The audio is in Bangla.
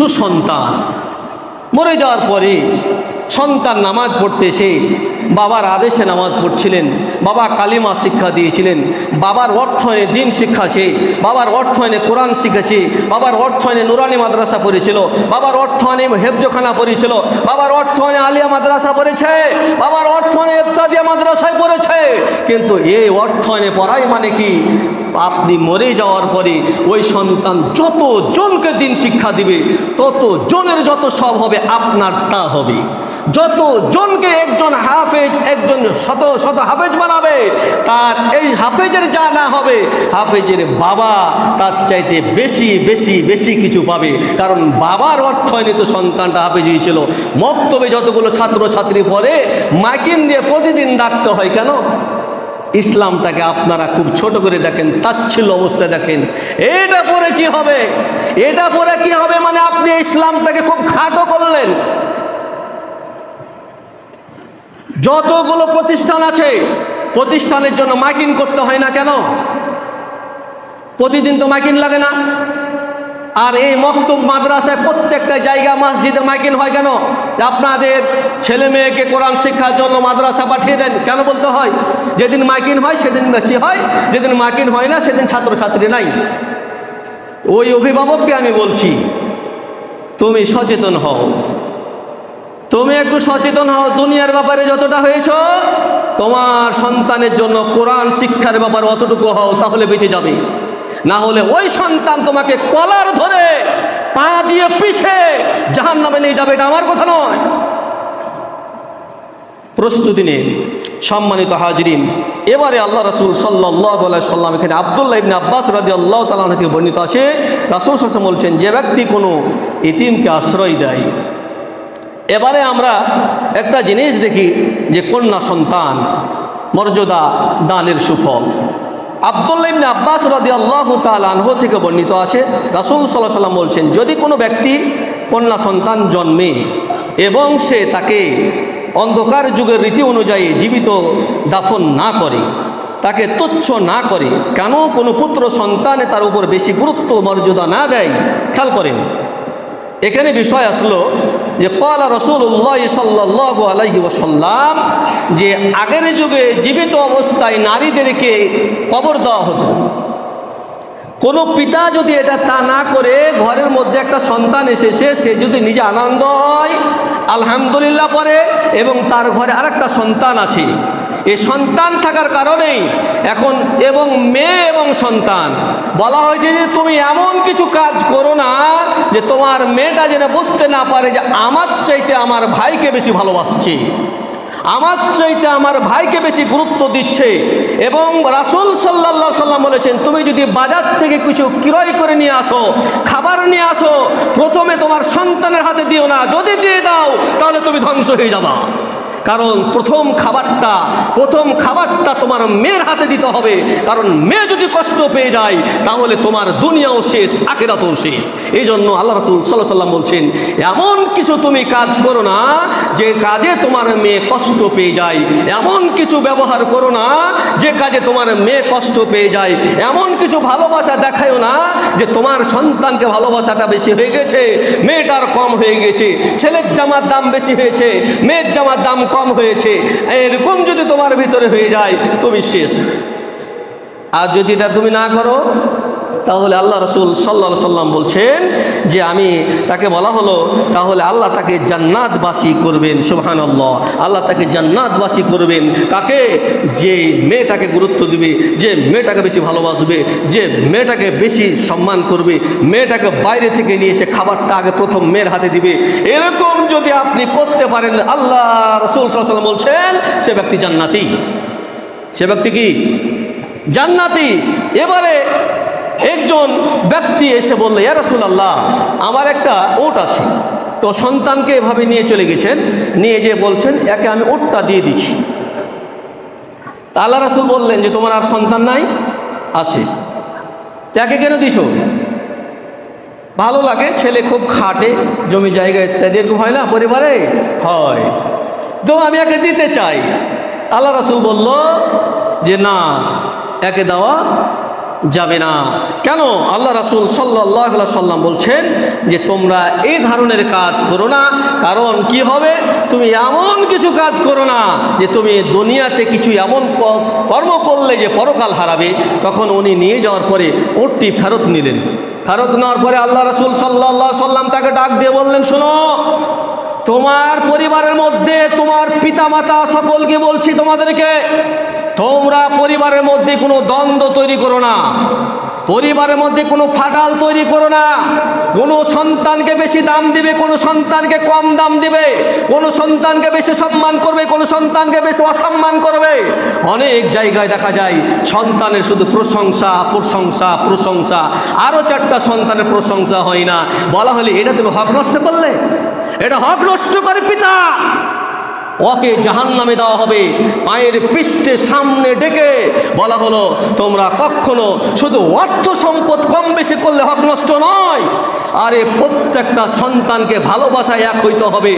কিছু সন্তান মরে যাওয়ার পরে সন্তান নামাজ পড়তে এসে বাবার আদেশে নামাজ পড়ছিলেন, বাবা কালিমা শিক্ষা দিয়েছিলেন, বাবার অর্থায়নে দিন শিক্ষাছে, বাবার অর্থায়নে কোরআন শিখেছে, বাবার অর্থায়নে নুরানি মাদ্রাসা পড়েছিল, বাবার অর্থায়নে হেফজখানা পড়েছিল, বাবার অর্থায়নে আলিয়া মাদ্রাসা পড়েছে, বাবার অর্থায়নে ইবতাদিয়া মাদ্রাসায় পড়েছে। কিন্তু এই অর্থায়নে পড়াই মানে কি, আপনি মরে যাওয়ার পরে ওই সন্তান যত জনকে দিন শিক্ষা দিবে তত জনের যত সব হবে আপনার তা হবে। যত জনকে একজন হাফেজ, একজন শত শত হাফেজ বানাবে, তার এই হাফেজের যা না হবে হাফেজের বাবা তার চাইতে বেশি বেশি বেশি কিছু পাবে। কারণ বাবার অর্থায়নে তো সন্তানটা হাফেজ হয়েছিল। মক্তবে যতগুলো ছাত্র ছাত্রী পড়ে মাইকিন দিয়ে প্রতিদিন ডাকতে হয় কেন? ইসলামটাকে আপনারা খুব ছোট করে দেখেন, তাচ্ছিল্য অবস্থায় দেখেন। এটা পরে কি হবে, এটা পরে কি হবে, মানে আপনি ইসলামটাকে খুব খাটো করলেন। যতগুলো প্রতিষ্ঠান আছে প্রতিষ্ঠানের জন্য মাইকিং করতে হয় না কেন? প্রতিদিন তো মাইকিং লাগে না। আর এই মক্তব মাদ্রাসায় প্রত্যেকটা জায়গা মসজিদে মাইকিং হয় কেন? আপনাদের ছেলে মেয়েকে কোরআন শিক্ষার জন্য মাদ্রাসা পাঠিয়ে দেন কেন বলতে হয়? যেদিন মাইকিং হয় সেদিন বেশি হয়, যেদিন মাইকিং হয় না সেদিন ছাত্রছাত্রী নাই। ওই অভিভাবককে আমি বলছি, তুমি সচেতন হও, তুমি একটু সচেতন হও। দুনিয়ার ব্যাপারে যতটা হয়েছ তোমার সন্তানের জন্য কোরআন শিক্ষার ব্যাপারে অতটুকু হও, তাহলে বেঁচে যাবে। না হলে ওই সন্তান তোমাকে কলার ধরে পা দিয়ে পিছে জাহান্নামে নিয়ে যাবে। এটা আমার কথা নয়। প্রস্তুতি নিন সম্মানিত হাজরিন। এবারে আল্লাহ রাসূল সাল্লাল্লাহু আলাইহি সাল্লাম, এখানে আব্দুল্লাহ ইবনে আব্বাস রাদিয়াল্লাহু তাআলা থেকে বর্ণিত আছে, রাসূল সাল্লাল্লাহু আলাইহি ওয়াসাল্লাম বলছেন, যে ব্যক্তি কোনো ইতিমকে আশ্রয় দেয়। এবারে আমরা একটা জিনিস দেখি যে কন্যা সন্তান মর্যাদা দানের সুফল। আব্দুল্লাহ ইবনে আব্বাস রাদিয়াল্লাহু তাআলা আনহু থেকে বর্ণিত আছে, রাসূল সাল্লাল্লাহু আলাইহি ওয়াসাল্লাম বলছেন, যদি কোনো ব্যক্তি কন্যা সন্তান জন্মে এবং সে তাকে অন্ধকার যুগের রীতি অনুযায়ী জীবিত দাফন না করে, তাকে তুচ্ছ না করে, কেন কোনো পুত্র সন্তানে তার উপর বেশি গুরুত্ব মর্যাদা না দেয়। খেয়াল করেন, এখানে বিষয় আসলো যে ক্বালা রাসূলুল্লাহ সাল্লাল্লাহু আলাইহি ওয়াসাল্লাম, যে আগের যুগে জীবিত অবস্থায় নারীদেরকে কবর দেওয়া হতো। কোনো পিতা যদি এটা তা না করে, ঘরের মধ্যে একটা সন্তান এসেছে, সে যদি নিজে আনন্দ হয় আলহামদুলিল্লাহ পরে, এবং তার ঘরে আরেকটা সন্তান আছে, এই সন্তান থাকার কারণেই এখন এবং মেয়ে এবং সন্তান বলা হয়েছে যে তুমি এমন কিছু কাজ করো না যে তোমার মেয়েটা যেন বুঝতে না পারে যে আমার চাইতে আমার ভাইকে বেশি ভালোবাসছে, আমার চাইতে আমার ভাইকে বেশি গুরুত্ব দিচ্ছে। এবং রাসূল সাল্লাল্লাহু আলাইহি সাল্লাম বলেছেন, তুমি যদি বাজার থেকে কিছু ক্রয় করে নিয়ে আসো, খাবার নিয়ে আসো, প্রথমে তোমার সন্তানের হাতে দিও না। যদি দিয়ে দাও তাহলে তুমি ধ্বংস হয়ে যাবা। কারণ প্রথম খাবারটা তোমার মেয়ের হাতে দিতে হবে। কারণ মেয়ে যদি কষ্ট পেয়ে যায় তাহলে তোমার দুনিয়াও শেষ, আখিরাতও শেষ। এই জন্য আল্লাহ রাসূল সাল্লাল্লাহু আলাইহি সাল্লাম বলছেন, এমন কিছু তুমি কাজ করো না যে কাজে তোমার মেয়ে কষ্ট পেয়ে যায়, এমন কিছু ব্যবহার করো না যে কাজে তোমার মেয়ে কষ্ট পেয়ে যায়, এমন কিছু ভালোবাসা দেখায়ও না যে তোমার সন্তানকে ভালোবাসাটা বেশি হয়ে গেছে, মেয়েটার কম হয়ে গেছে, ছেলের জামার দাম বেশি হয়েছে, মেয়ের জামার দাম কম হয়েছে। এরকম যদি তোমার ভিতরে হয়ে যায় তুমি শেষ। আর যদি এটা তুমি না করো তাহলে আল্লাহ রাসূল সাল্লাল্লাহু আলাইহি সাল্লাম বলছেন যে আমি তাকে বলা হলো, তাহলে আল্লাহ তাকে জান্নাতবাসী করবেন। সুবহানাল্লাহ, আল্লাহ তাকে জান্নাতবাসী করবেন। কাকে? যে মেয়েটাকে গুরুত্ব দিবে, যে মেয়েটাকে বেশি ভালোবাসবে, যে মেয়েটাকে বেশি সম্মান করবে, মেয়েটাকে বাইরে থেকে নিয়ে এসে খাবারটা আগে প্রথম মেয়ের হাতে দিবে। এরকম যদি আপনি করতে পারেন, আল্লাহ রাসূল সাল্লাল্লাহু আলাইহি সাল্লাম বলছেন সে ব্যক্তি জান্নাতি। সে ব্যক্তি কি? জান্নাতি। এবারে একজন ব্যক্তি এসে বলল, ইয়া রাসূলুল্লাহ, আমার একটা উট আছে, তো সন্তানকে এভাবে নিয়ে চলে গেছেন, নিয়ে যেয়ে বলছেন একে আমি উটটা দিয়ে দিচ্ছি। তা আল্লাহ রাসূল বললেন যে তোমার আর সন্তান নাই? আছে। তাকে কেন দিছো? ভালো লাগে, ছেলে খুব খাটে, জমি জায়গা ইত্যাদি এরকম হয় না পরিবারে? হয়। তো আমি একে দিতে চাই। আল্লাহ রাসূল বলল যে না, একে দেওয়া যাবে না। কেন? আল্লাহ রাসূল সাল্লাল্লাহু আলাইহি সাল্লাম বলছেন যে তোমরা এই ধরনের কাজ করো না। কারণ কি হবে, তুমি এমন কিছু কাজ করো না যে তুমি দুনিয়াতে কিছু এমন কর্ম করলে যে পরকাল হারাবে। তখন উনি নিয়ে যাওয়ার পরে উটটি ফেরত নিলেন। ফেরত নেওয়ার পরে আল্লাহ রাসূল সাল্লাল্লাহু আলাইহি সাল্লাম তাকে ডাক দিয়ে বললেন, শোনো, তোমার পরিবারের মধ্যে তোমার পিতামাতা সকলকে বলছি তোমাদেরকে, তোমরা পরিবারের মধ্যে কোনো দ্বন্দ্ব তৈরি করো না, পরিবারের মধ্যে কোনো ফাটাল তৈরি করো না। কোনো সন্তানকে বেশি দাম দিবে, কোনো সন্তানকে কম দাম দিবে, কোনো সন্তানকে বেশি সম্মান করবে, কোনো সন্তানকে বেশি অসম্মান করবে। অনেক জায়গায় দেখা যায় সন্তানের শুধু প্রশংসা প্রশংসা প্রশংসা, আরও 4টা সন্তানের প্রশংসা হয় না। বলা হলে এটা তুমি হক নষ্ট করলে, এটা হক নষ্ট করে পিতা, ওকে জাহান্নামে দেওয়া হবে। পায়ের পৃষ্ঠে সামনে ডেকে বলা হলো, তোমরা কখনো শুধু অর্থ সম্পদ কম বেশি করলে হক নষ্ট নয়, আরে প্রত্যেকটা সন্তানকে ভালোবাসায় এক হইতে হবে।